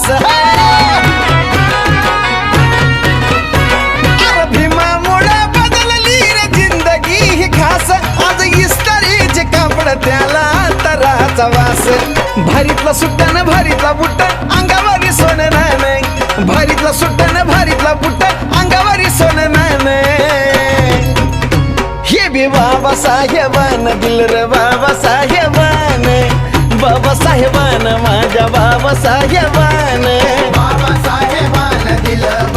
वास अरे भीमामुळे बदलली रे जिंदगी ही खास आज इस्तारीचे कापड त्याला तराचा वास भारीतला सुट्टान भारीतला बुट्ट अंगावरी सोनं नाणं भारीतला सुट्टान भारीतला बुट्ट अंगावरी सोनं नाणं हे बी बाबासाहेबान दिल रे बाबासाहेबान बाबासाहेबान माझ्या बाबासाहेबान बाबासाहेबान दिलं